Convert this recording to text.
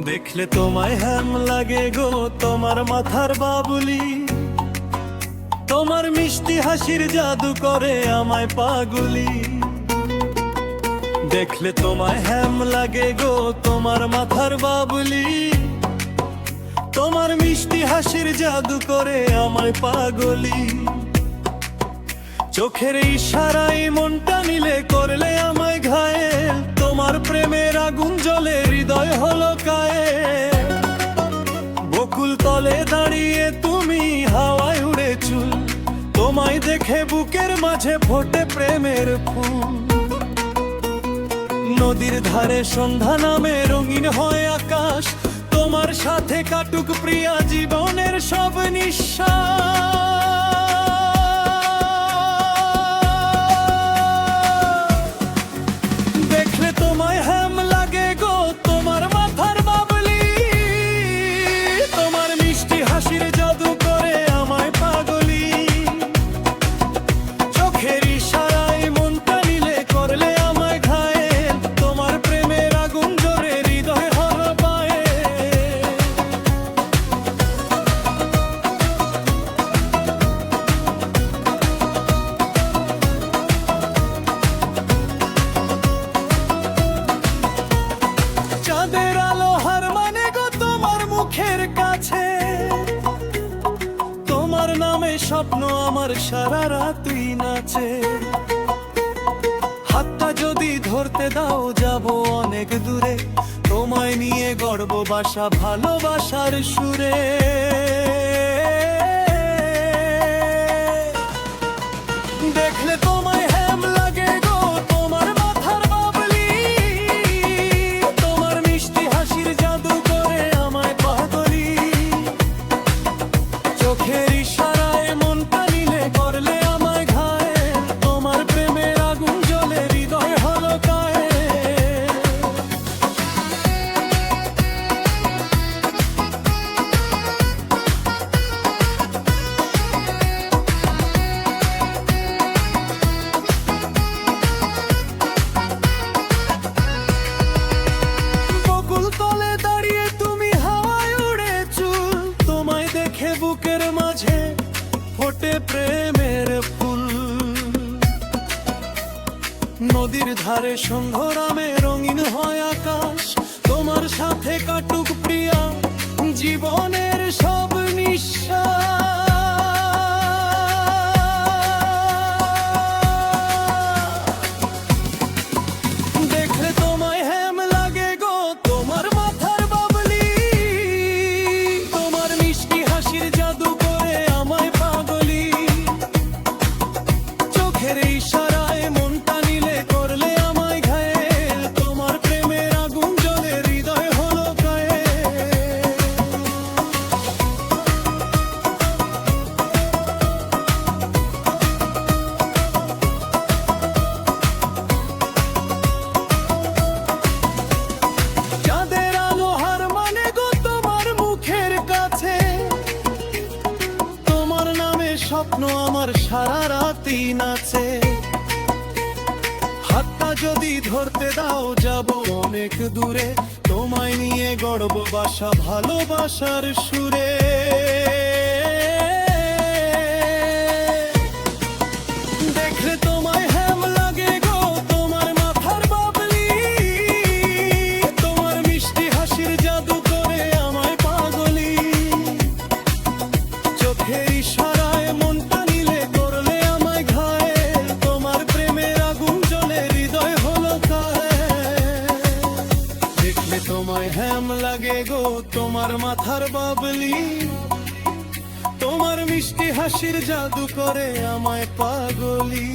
দেখলে তোমায় হ্যাম লাগে গো, তোমার মাথার বাবুলি, তোমার মিষ্টি হাসির জাদু করে আমায় পাগলি। দেখলে তোমায় হ্যাম লাগে গো, তোমার মাথার বাবুলি, তোমার মিষ্টি হাসির জাদু করে আমায় পাগলি। চোখের ইশারায় মনটা নিলে করলে আমায় ঘায়েল, তোমার প্রেমের আগুন জ্বলে হৃদয় হলো কায়েল। বকুল তলে দাঁড়িয়ে তুমি হাওয়ায় উড়ে চুল, তোমায় দেখে বুকের মাঝে ফোটে প্রেমের ফুল। নদীর ধারে সন্ধ্যা নামে রঙিন হয় আকাশ, তোমার সাথে কাটুক প্রিয়া জীবনের সব নিঃশ্বাস। দেখলে তোমায় হ্যাম লাগে গো, তোমার মাথার বাবলি, তোমার মিষ্টি হাসির জাদু করে আমায় পাগলি। চোখের ইশারায় মনটা নিলে করলে আমায় ঘায়েল, তোমার প্রেমের আগুন জ্বলে হৃদয় হলো পায়েল। চাঁদের আলো হার মানে গো তোমার মুখের কাছে, তোমার নামে স্বপ্ন আমার সারা রাতই নাচে। হাতটা যদি ধরতে দাও যাব অনেক দূরে, তোমায় নিয়ে গর্ব বাসা ভালোবাসার সুরে। দেখলে তোমায় হ্যাম লাগে গো, তোমার মাথার বাবলি, তোমার মিষ্টি হাসির জাদু করে আমায় পাগলি। চোখের ইশারায় মনটা নিলে করলে আমায় ঘায়েল, তোমার প্রেমের আগুন জ্বলে হৃদয় হলো কায়েল। বকুল তলে দাঁড়িয়ে তুমি হাওয়ায় উড়ে চুল, তোমায় দেখে বুকের মাঝে ফোটে প্রেমের ফুল। নদীর ধারে সন্ধ্যারামে রঙিন হয় আকাশ, তোমার সাথে কাটুক প্রিয়া জীবনের সব নিঃশ্বাস। দেখলে তোমায় হ্যাম লাগে গো, তোমার মাথার বাবলি, তোমার মিষ্টি হাসির জাদু করে আমায় পাগলি। চোখের ইশারায় মনটা নিলে করলে আমায় ঘায়েল, তোমার প্রেমের আগুন জ্বলে হৃদয় হলো কায়েল। চাঁদের আলো হার মানে গো তোমার মুখের কাছে, তোমার নামে স্বপ্ন আমার সারা রাতই নাচে। হাতটা যদি ধরতে দাও যাব অনেক দূরে, তোমায় নিয়ে গর্ব বাসা ভালোবাসার সুরে। দেখলে তোমায় হ্যাম লাগে গো, তোমার মাথার বাবলি, তোমার মিষ্টি হাসির জাদু করে আমায় পাগলি। চোখের ইশারায় মনটা নিলে করলে আমায় ঘায়েল, তোমার প্রেমের আগুন জ্বলে হৃদয় হলো কায়েল। দেখলে তোমায় হ্যাম লাগে গো, তোমার মাথার বাবলি, তোমার মিষ্টি হাসির জাদু করে আমায় পাগলি।